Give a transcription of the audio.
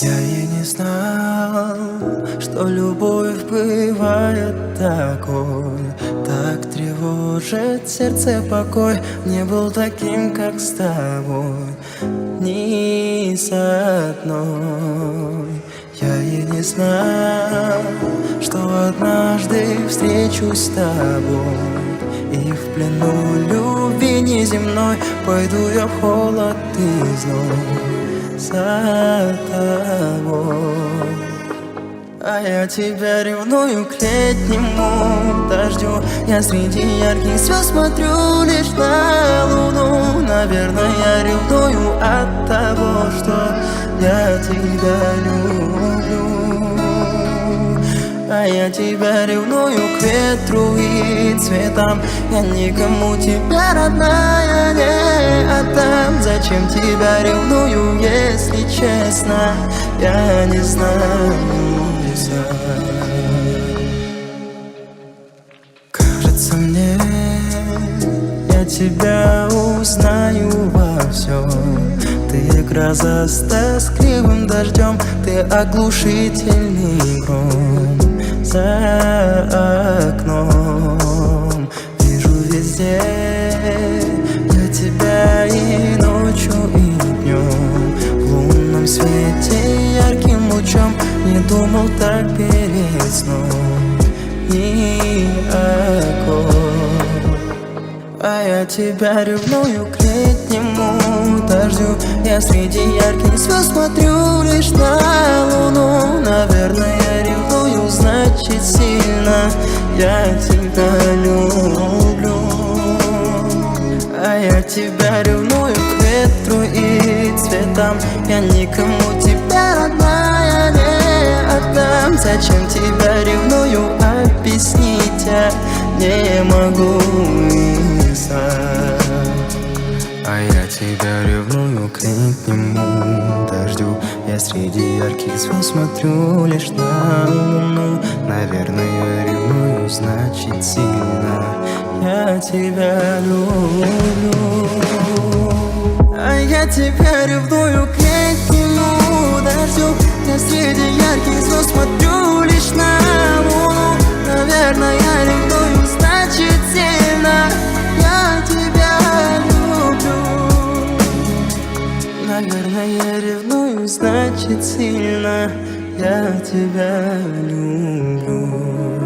Я и не знал, что любовь бывает такой. Так тревожит сердце покой. Не был таким, как с тобой, ни с одной. Я и не знал, что однажды встречусь с тобой, и в плену любви неземной пойду я в холод и зной за тобой. А я тебя ревную к летнему дождю. Я среди ярких звезд смотрю лишь на луну. Наверное, я ревную от того, что я тебя люблю. А я тебя ревную к ветру и цветам. Я никому тебя, родная, не отдам. Зачем тебя ревную, если честно, я не знаю сам. Кажется мне, я тебя узнаю во всем. Ты гроза с тоскливым дождем, ты оглушительный гром за окном. Вижу везде я тебя и ночью, и днем. В лунном свете ярким лучом не думал так перед сном ни о ком. А я тебя ревную к летнему дождю. Я среди ярких звезд смотрю лишь на луну. Наверное, я ревную, значит сильно я тебя люблю. А я тебя ревную к ветру и цветам. Я никому тебя, родная, не отдам. Зачем тебя ревную, объяснить я не могу и сам. А я тебя ревную к летнему дождю. Я среди ярких звезд смотрю лишь на луну. Наверное, я ревную, значит сильно я тебя люблю. А я тебя ревную к летнему дождю. Я среди ярких звезд смотрю лишь на луну. Наверное, я ревную, значит сильно я тебя люблю. Наверное, я ревную, значит сильно я тебя люблю.